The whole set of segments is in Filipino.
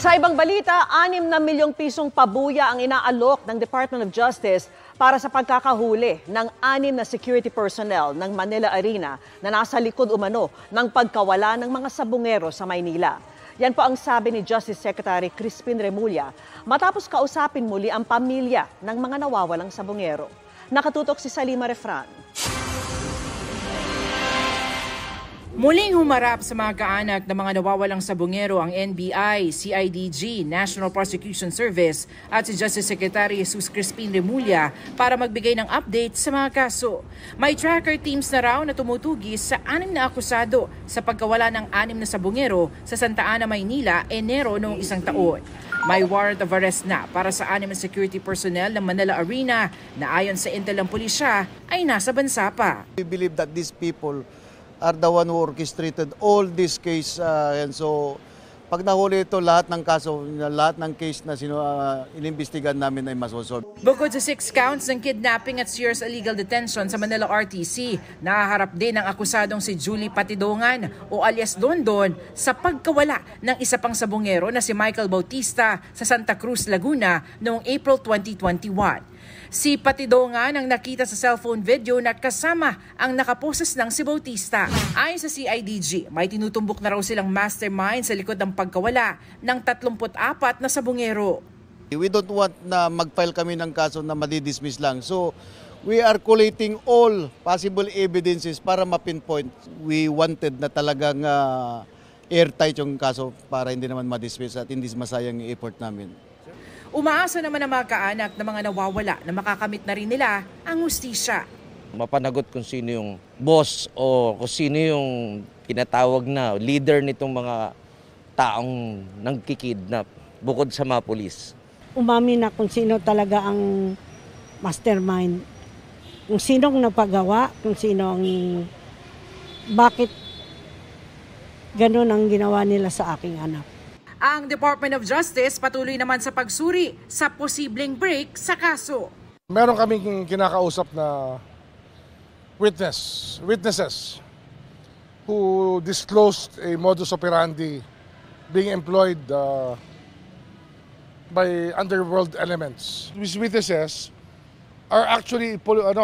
Sa ibang balita, 6 na milyong pisong pabuya ang inaalok ng Department of Justice para sa pagkakahuli ng 6 na security personnel ng Manila Arena na nasa likod umano ng pagkawala ng mga sabungero sa Maynila. Yan po ang sabi ni Justice Secretary Crispin Remulla matapos kausapin muli ang pamilya ng mga nawawalang sabungero. Nakatutok si Salima Refran. Muling humarap sa mga kaanak ng mga nawawalang sabungero ang NBI, CIDG, National Prosecution Service at si Justice Secretary Jesus Crispin Remulla para magbigay ng update sa mga kaso. May tracker teams na raw na tumutugis sa 6 na akusado sa pagkawala ng 6 na sabungero sa Santa Ana, Maynila, Enero noong isang taon. May warrant of arrest na para sa 6 na security personnel ng Manila Arena na ayon sa intel ng pulisya ay nasa bansa pa. We believe that these people are the one who orchestrated all this case, and so pag nahuli ito, lahat ng kaso, lahat ng case na inimbestigan namin ay masosolve. Bukod sa 6 counts ng kidnapping at serious illegal detention sa Manila RTC, nahaharap din ang akusadong si Julie Patidongan o alias Dondon sa pagkawala ng isa pang sabungero na si Michael Bautista sa Santa Cruz, Laguna noong April 2021. Si Patidongan ang nakita sa cellphone video na kasama ang nakaposes ng si Bautista. Ayon sa CIDG, may tinutumbok na raw silang mastermind sa likod ng pagkawala ng 34 na sabungero. We don't want na mag-file kami ng kaso na madidismiss lang. So we are collating all possible evidences para ma-pinpoint. We wanted na talagang airtight yung kaso para hindi naman madismiss at hindi masayang yung effort namin. Umaasa naman ang mga kaanak ng mga nawawala na makakamit na rin nila ang hustisya. Mapanagot kung sino yung boss o kung sino yung tinatawag na leader nitong mga taong nagkikidnap bukod sa mga pulis. Umamin na kung sino talaga ang mastermind, kung sinong napagawa, kung sino ang bakit ganun ang ginawa nila sa aking anak. Ang Department of Justice patuloy naman sa pagsuri sa posibleng break sa kaso. Meron kaming kinakausap na witnesses who disclosed a modus operandi being employed by underworld elements. These witnesses are actually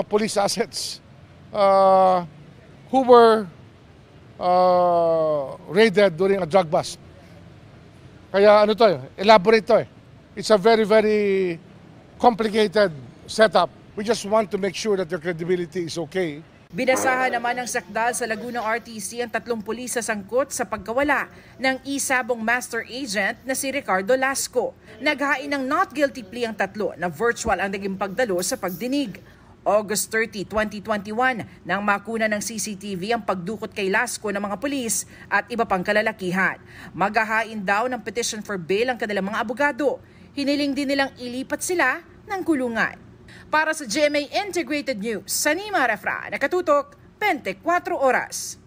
police assets who were raided during a drug bust. Kaya elaborate to eh. It's a very, very complicated setup. We just want to make sure that their credibility is okay. Binasahan naman ng sakdal sa Laguna RTC ang 3 pulis sa sangkot sa pagkawala ng isabong master agent na si Ricardo Lasco. Naghain ng not guilty plea ang 3 na virtual ang naging pagdalo sa pagdinig. August 30, 2021, nang makuna ng CCTV ang pagdukot kay Lasco ng mga pulis at iba pang kalalakihan. Maghahain daw ng petition for bail ang kanilang mga abogado. Hiniling din nilang ilipat sila ng kulungan. Para sa GMA Integrated News, Salima Refran, nakatutok 24 oras.